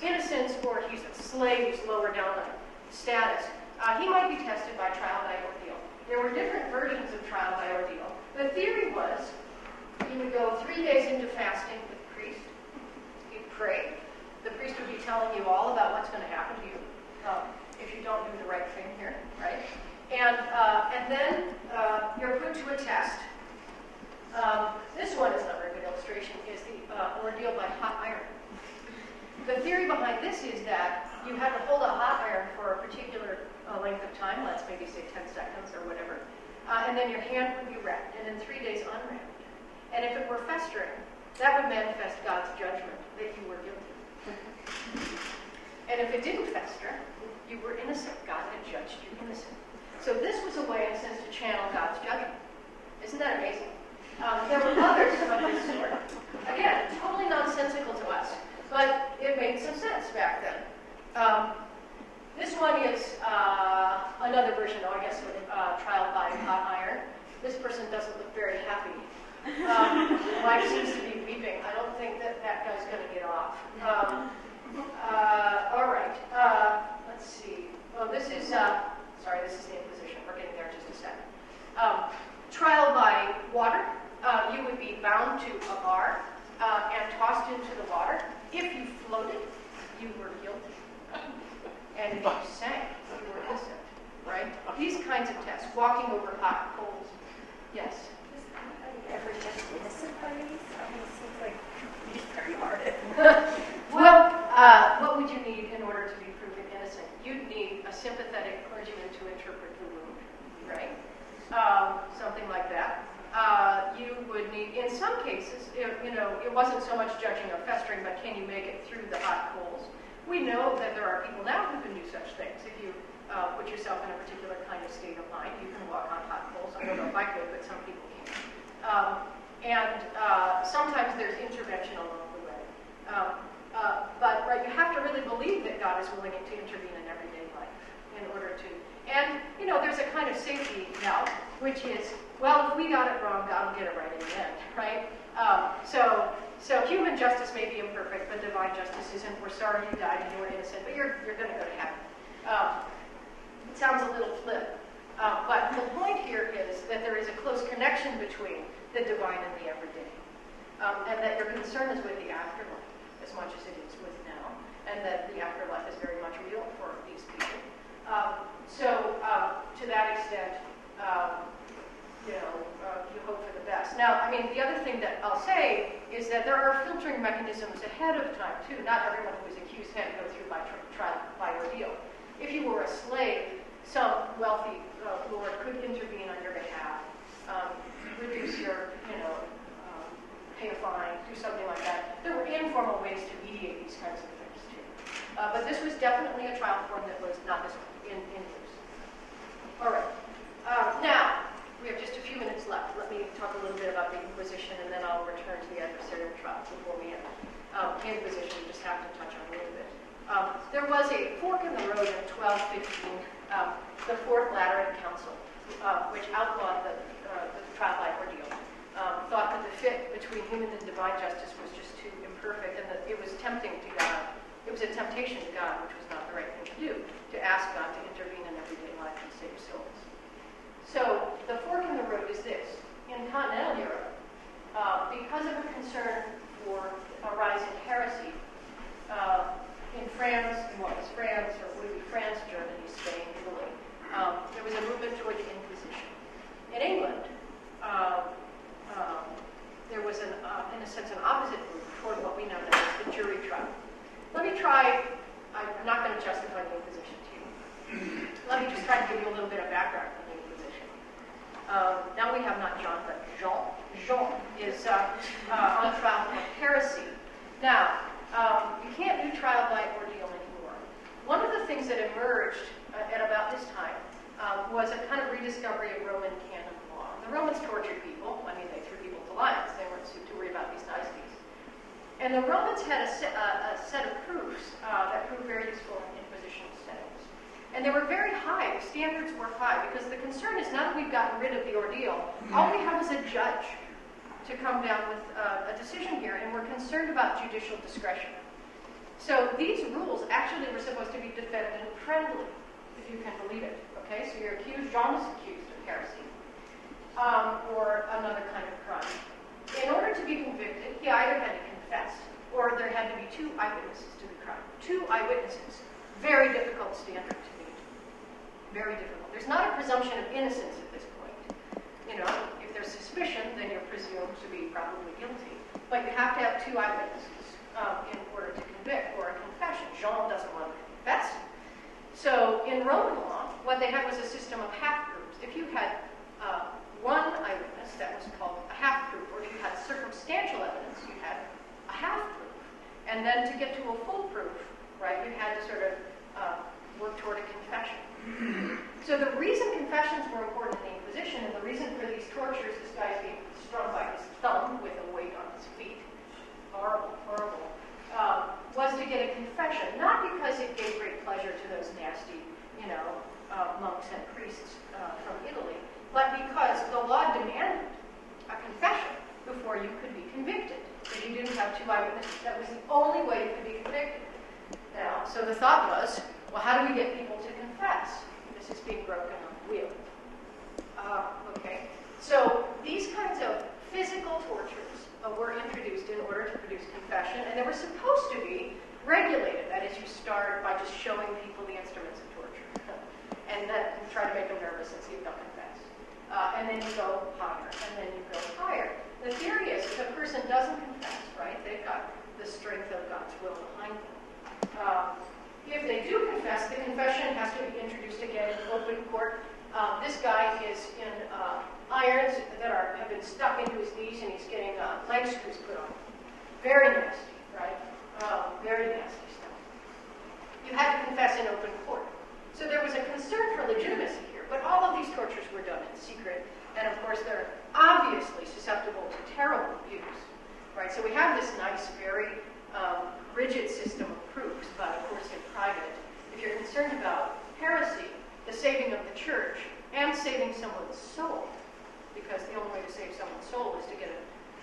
innocence, or he's a slave, he's lower down the status. He might be tested by trial by ordeal. There were different versions of trial by ordeal. The theory was you would go 3 days into fasting with the priest. You'd pray. The priest would be telling you all about what's going to happen to you if you don't do the right thing here, right? And then you're put to a test. This one is another good illustration, is the ordeal by hot iron. The theory behind this is that you have to hold a hot iron for a particular length of time, let's maybe say 10 seconds or whatever, and then your hand would be wrapped, and in 3 days unwrapped. And if it were festering, that would manifest God's judgment that you were guilty. And if it didn't fester, you were innocent. God had judged you innocent. So this was a way, in a sense, to channel God's judgment. Isn't that amazing? There were others of this sort. Again, totally nonsensical to us, but it made some sense back then. This one is another version, I guess, of trial by hot iron. This person doesn't look very happy. Wife seems to be weeping. I don't think that guy's going to get off. All right. Let's see. Oh, this is, sorry, this is the Inquisition. We're getting there in just a second. Trial by water. You would be bound to a bar and tossed into the water. If you floated, you were guilty. And if you sank, you were innocent, right? These kinds of tests. Walking over hot coals. Yes? Ever just innocent parties? It seems like it's very hard. Well, what would you need in order to be proven innocent? You'd need a sympathetic clergyman to interpret the wound, right? Something like that. You would need, in some cases, it wasn't so much judging or festering, but can you make it through the hot coals? We know that there are people now who can do such things. If you put yourself in a particular kind of state of mind, you can walk on hot coals. I don't know if I could, but some people can. Sometimes there's intervention along the way. But right, you have to really believe that God is willing to intervene in everyday life in order to. And, there's a kind of safety valve, which is, well, if we got it wrong, God will get it right in the end, right? So human justice may be imperfect, but divine justice isn't. We're sorry you died and you were innocent, but you're going to go to heaven. It sounds a little flip. But the point here is that there is a close connection between the divine and the everyday. And that your concern is with the afterlife as much as it is with now. And that the afterlife is very much real for these people. To that extent, you hope for the best. Now, the other thing that I'll say is that there are filtering mechanisms ahead of time, too. Not everyone who is accused had to go through trial by ordeal. If you were a slave, some wealthy lord could intervene on your behalf, reduce your, pay a fine, do something like that. There were informal ways to mediate these kinds of things, too. But this was definitely a trial form that was not this in use. All right. Now, we have just a few minutes left. Let me talk a little bit about the Inquisition, and then I'll return to the adversarial trial before we end. The Inquisition, we just have to touch on a little bit. There was a fork in the road in 1215, the Fourth Lateran Council, which outlawed the trial by ordeal, thought that the fit between human and divine justice was just too imperfect, and that it was tempting to God. It was a temptation to God, which was not the right thing to do, to ask God to intervene in everyday life and save souls. So the fork in the road is this. In continental Europe, because of a concern for a rising heresy, in France, in what was France, or would be France, Germany, Spain, Italy, there was a movement toward the Inquisition. In England, there was, in a sense, an opposite movement toward what we now know as the jury trial. Let me try, I'm not going to justify the Inquisition to you. Let me just try to give you a little bit of background on the Inquisition. Now we have not John, but Jean. Jean is on trial for heresy. Now, you can't do trial by ordeal anymore. One of the things that emerged at about this time was a kind of rediscovery of Roman canon law. The Romans tortured people. They threw people to lions. They weren't too worried about these niceties. And the Romans had a set of proofs that proved very useful in Inquisition settings. And they were very high. The standards were high because the concern is now that we've gotten rid of the ordeal, all we have is a judge to come down with a decision here, and we're concerned about judicial discretion. So these rules actually were supposed to be defendant-friendly, if you can believe it. Okay, so you're accused, John is accused of heresy, or another kind of crime. in order to be convicted, he either had to confess or there had to be 2 eyewitnesses to the crime. 2 eyewitnesses. Very difficult standard to meet. Very difficult. There's not a presumption of innocence at this point. You know, if there's suspicion, then you're presumed to be probably guilty. But you have to have 2 eyewitnesses in order to convict, or a confession. Jean doesn't want to confess. So in Roman law, what they had was a system of half-proofs. If you had 1 eyewitness, that was called a half-proof, or if you had circumstantial evidence, you had a half-proof. And then to get to a full proof, right, you had to sort of work toward a confession. So the reason confessions were important in the Inquisition, and the reason for these tortures, this guy's being strung by his thumb with a weight on his feet, horrible, horrible, was to get a confession. Not because it gave great pleasure to those nasty, monks and priests from Italy, but because the law demanded a confession before you could be convicted. If you didn't have 2 eyewitnesses, that was the only way you could be convicted. Now, so the thought was, well, how do we get people to confess? This is being broken on the wheel. Okay. So these kinds of physical tortures were introduced in order to produce confession, and they were supposed to be regulated. That is, you start by just showing people the instruments of torture, and then you try to make them nervous and see if they'll confess. And then you go higher, and then you go higher. The theory is if a person doesn't confess, right, they've got the strength of God's will behind them. If they do confess, the confession has to be introduced again in open court. This guy is in irons that have been stuck into his knees, and he's getting leg screws put on. Very nasty, right? Very nasty stuff. You had to confess in open court. So there was a concern for legitimacy here, but all of these tortures were done in secret, and of course they're obviously susceptible to terrible abuse, right? So we have this nice, very rigid system of proofs, but of course in private. If you're concerned about heresy, the saving of the church, and saving someone's soul, because the only way to save someone's soul is to get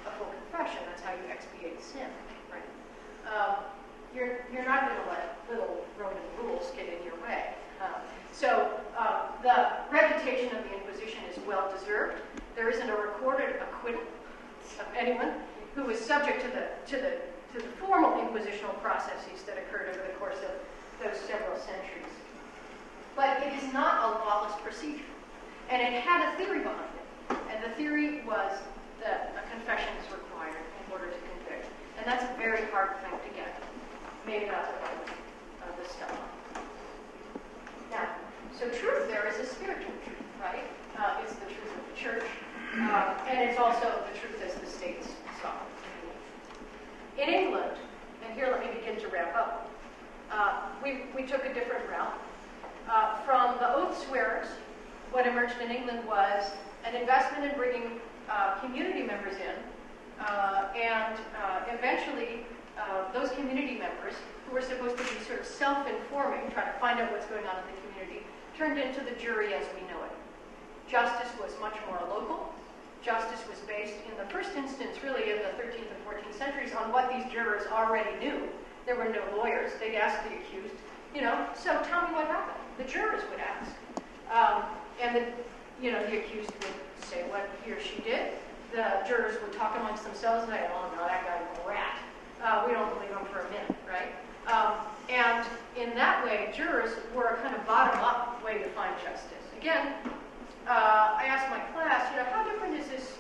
a full confession. That's how you expiate sin, right? You're not going to let little Roman rules get in your way. So the reputation of the Inquisition is well deserved. There isn't a recorded acquittal of anyone who was subject to the formal inquisitional processes that occurred over the course of those several centuries. But it is not a lawless procedure, and it had a theory behind it. And the theory was that a confession is required in order to convict, and that's a very hard thing to get. Maybe not the right this stuff. Now, so truth there is a spiritual truth, right? It's the truth of the church, and it's also the truth as the states saw it. In England, and here let me begin to wrap up, we took a different route. From the oath swearers, what emerged in England was an investment in bringing community members in, and eventually those community members, who were supposed to be sort of self-informing, trying to find out what's going on in the community, turned into the jury as we know it. Justice was much more local. Justice was based, in the first instance, really in the 13th and 14th centuries, on what these jurors already knew. There were no lawyers. They'd ask the accused, so tell me what happened. The jurors would ask. And the accused would say what he or she did. The jurors would talk amongst themselves and say, oh, no, that guy's a rat. We don't believe him for a minute, right? And in that way, jurors were a kind of bottom-up way to find justice. Again, I asked my class, how different is this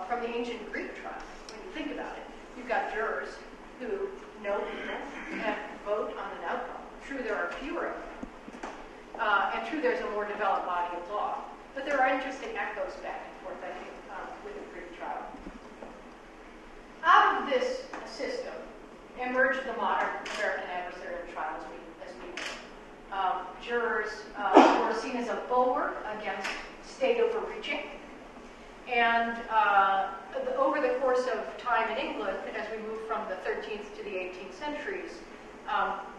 from the ancient Greek trial? When you think about it, you've got jurors who know people and vote on an outcome. True, there are fewer of them. And true, there's a more developed body of law. But there are interesting echoes back and forth, I think, with the Greek trial. Out of this system emerged the modern American adversarial trial as we know. Jurors were seen as a bulwark against state overreaching. And over the course of time in England, as we move from the 13th to the 18th centuries,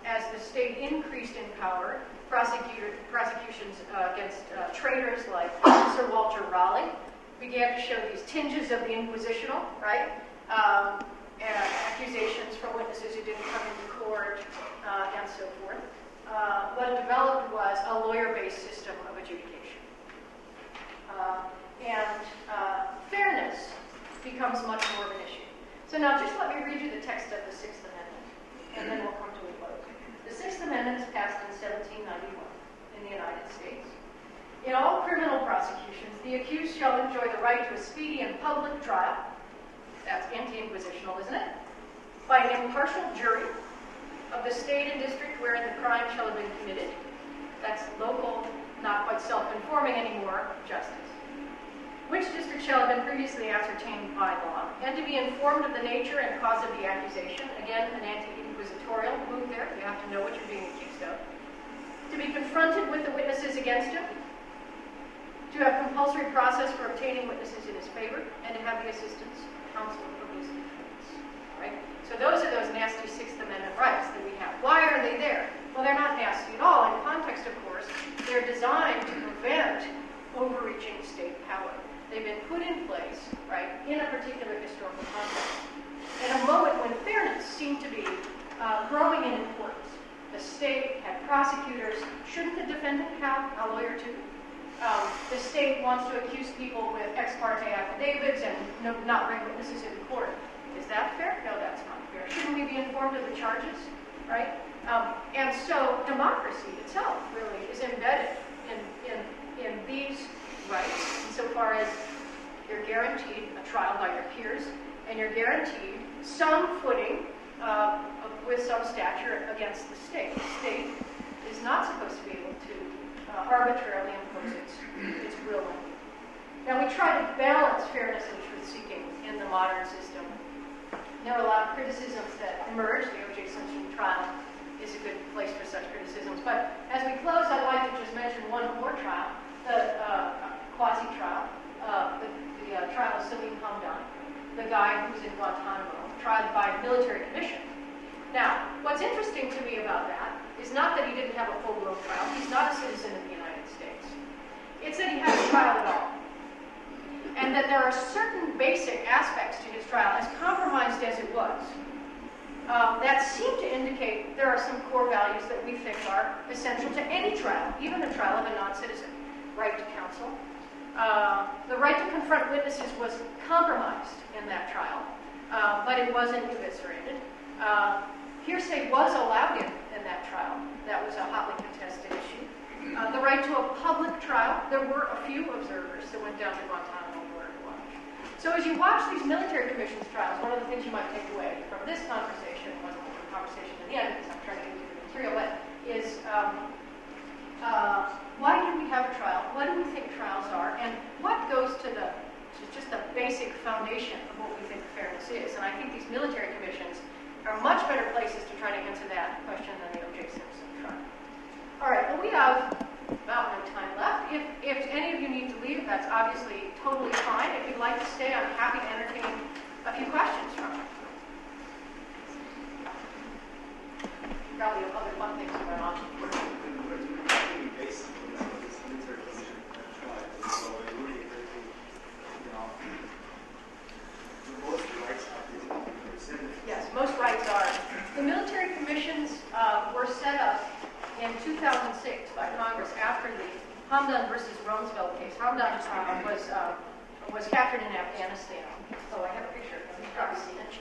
as the state increased in power, prosecutions against traitors like Sir Walter Raleigh began to show these tinges of the inquisitional, right? Accusations from witnesses who didn't come into court, and so forth. What developed was a lawyer-based system of adjudication. And fairness becomes much more of an issue. So now just let me read you the text of the Sixth Amendment, and then we'll come to a close. The Sixth Amendment is passed in 1791 in the United States. In all criminal prosecutions, the accused shall enjoy the right to a speedy and public trial. That's anti-inquisitional, isn't it? By an impartial jury of the state and district wherein the crime shall have been committed. That's local, not quite self-informing anymore, justice. Which district shall have been previously ascertained by law, and to be informed of the nature and cause of the accusation. Again, an anti-inquisitorial move there. You have to know what you're being accused of. To be confronted with the witnesses against him. To have compulsory process for obtaining witnesses in his favor, and to have the assistance of counsel for his defense. Right? So those are those nasty Sixth Amendment rights that we have. Why are they there? Well, they're not nasty at all. In context, of course, they're designed to prevent overreaching state power. They've been put in place, right, in a particular historical context. In a moment when fairness seemed to be growing in importance. The state had prosecutors. Shouldn't the defendant have a lawyer too? The state wants to accuse people with ex parte affidavits and not bring witnesses into court. Is that fair? No, that's not fair. Shouldn't we be informed of the charges, right? And so democracy itself really is embedded in these rights, insofar as you're guaranteed a trial by your peers, and you're guaranteed some footing with some stature against the state. The state is not supposed to be able to arbitrarily impose its will. Now, we try to balance fairness and truth-seeking in the modern system. There are a lot of criticisms that emerge. The O.J. Simpson trial is a good place for such criticisms. But as we close, I'd like to just mention one more trial, the quasi-trial, the trial of Salim Hamdan, the guy who was in Guantanamo, tried by military commission. Now, what's interesting to me about that is not that he didn't have a full-blown trial. He's not a citizen of the United States. It's that he had a trial at all. And that there are certain basic aspects to his trial, as compromised as it was, that seem to indicate there are some core values that we think are essential to any trial, even the trial of a non-citizen. Right to counsel. The right to confront witnesses was compromised in that trial, but it wasn't eviscerated. Hearsay was allowed in that trial. That was a hotly contested issue. The right to a public trial, there were a few observers that went down to Guantanamo in order to watch. So as you watch these military commissions trials, one of the things you might take away from this conversation, wasn't the conversation in the end, because I'm trying to get through the material, but is why do we have a trial? What do we think trials are? And what goes to just the basic foundation of what we think fairness is? And I think these military commissions are much better places to try to answer that question than the O.J. Simpson trial. All right, well, we have about no time left. If any of you need to leave, that's obviously totally fine. If you'd like to stay, I'm happy to entertain a few questions from you. Probably other fun things going on. Yes, most rights are. The military commissions were set up in 2006 by Congress after the Hamdan versus Rumsfeld case. Hamdan was captured in Afghanistan. Oh, I have a picture. You've probably seen it.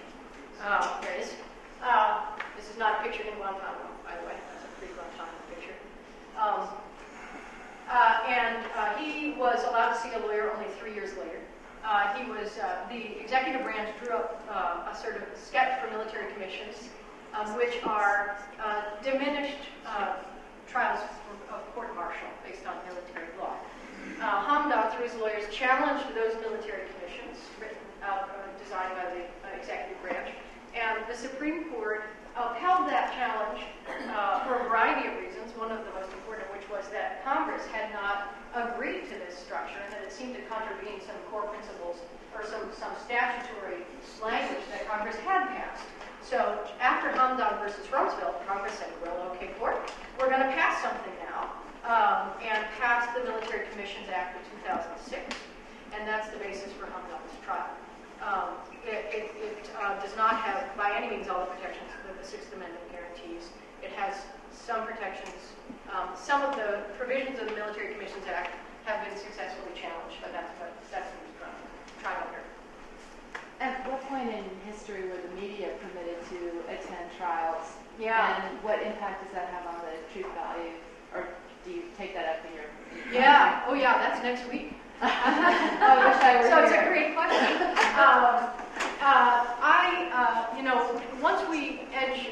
There it is. This is not a picture in Guantanamo, by the way. That's a pre-Guantanamo picture. He was allowed to see a lawyer only 3 years later. The executive branch drew up a sort of sketch for military commissions, which are diminished trials of court-martial based on military law. Hamdan, through his lawyers, challenged those military commissions written out, designed by the executive branch, and the Supreme Court upheld that challenge for a variety of reasons, one of the most important of which was that Congress had not agreed to this structure and that it seemed to contravene some core principles or some statutory language that Congress had passed. So after Hamdan versus Rumsfeld, Congress said, well, okay, court, we're going to pass something now, and pass the Military Commissions Act of 2006, and that's the basis for Hamdan's trial. It does not have, by any means, all the protections that the Sixth Amendment guarantees. It has some protections. Some of the provisions of the Military Commissions Act have been successfully challenged, but that's what the trial here. At what point in history were the media permitted to attend trials? Yeah. And what impact does that have on the truth value? Or do you take that up in your... Yeah. Oh, yeah, that's next week. I wish I were So it's a here. great question. Once we edge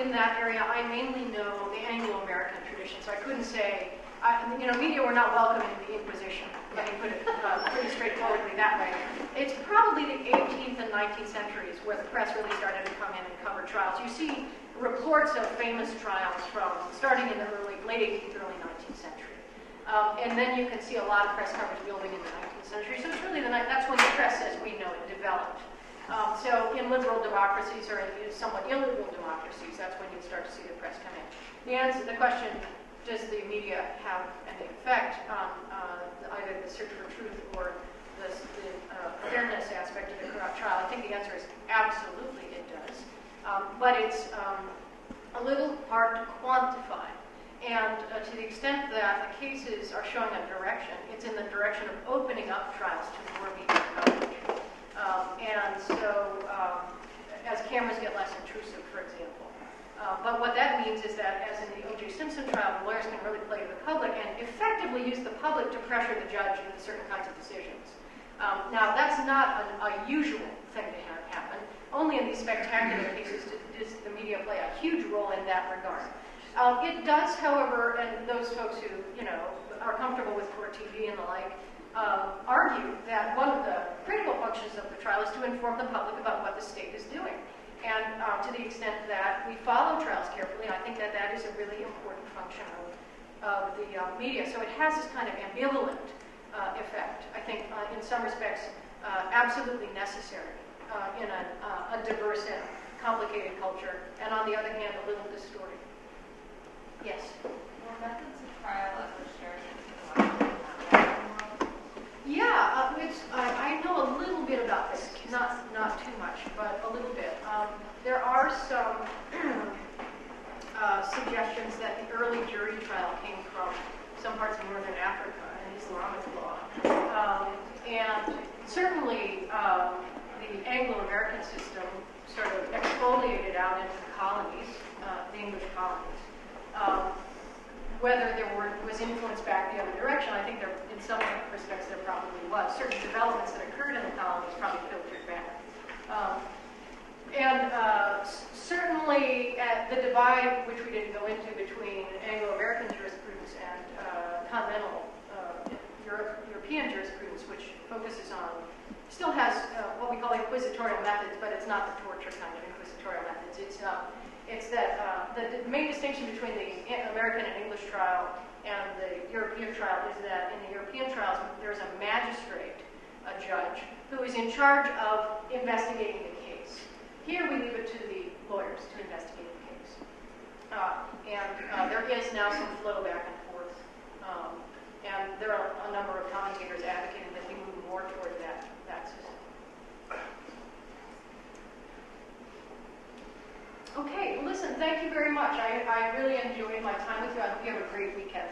in that area, I mainly know the Anglo-American tradition, so I couldn't say, media were not welcome in the Inquisition. Let me put it pretty straightforwardly that way. It's probably the 18th and 19th centuries where the press really started to come in and cover trials. You see reports of famous trials from starting in the late 18th, early 19th century. And then you can see a lot of press coverage building in the 19th century. So it's really that's when the press, as we know it, developed. So in liberal democracies or in somewhat illiberal democracies, that's when you start to see the press come in. The question, does the media have any effect on either the search for truth or the fairness aspect of the trial? I think the answer is absolutely it does. But it's a little hard to quantify. And to the extent that the cases are showing a direction, it's in the direction of opening up trials to more media coverage. And so as cameras get less intrusive, for example. But what that means is that, as in the O.J. Simpson trial, the lawyers can really play to the public and effectively use the public to pressure the judge into certain kinds of decisions. Now, that's not a usual thing to have happen. Only in these spectacular cases does the media play a huge role in that regard. It does, however, and those folks who, are comfortable with court TV and the like, argue that one of the critical functions of the trial is to inform the public about what the state is doing. And to the extent that we follow trials carefully, I think that is a really important function of the media. So it has this kind of ambivalent effect, I think, in some respects, absolutely necessary in a diverse and complicated culture, and on the other hand, a little distorted. Yes? Were methods of trial ever shared into the Western world? Yeah, I know a little bit about this, not too much, but a little bit. There are some suggestions that the early jury trial came from some parts of Northern Africa and Islamic law. And certainly the Anglo-American system sort of exfoliated out into the colonies, the English colonies. Whether there was influence back the other direction, I think in some respects there probably was. Certain developments that occurred in the colonies probably filtered back. Certainly the divide, which we didn't go into, between Anglo-American jurisprudence and continental European jurisprudence, which focuses on, still has what we call inquisitorial methods, but it's not the torture kind of inquisitorial methods. It's that the main distinction between the American and English trial and the European trial is that in the European trials there's a magistrate, a judge, who is in charge of investigating the case. Here we leave it to the lawyers to investigate the case. And there is now some flow back and forth. And there are a number of commentators advocating that we move more toward that system. Okay, well, listen, thank you very much. I really enjoyed my time with you. I hope you have a great weekend.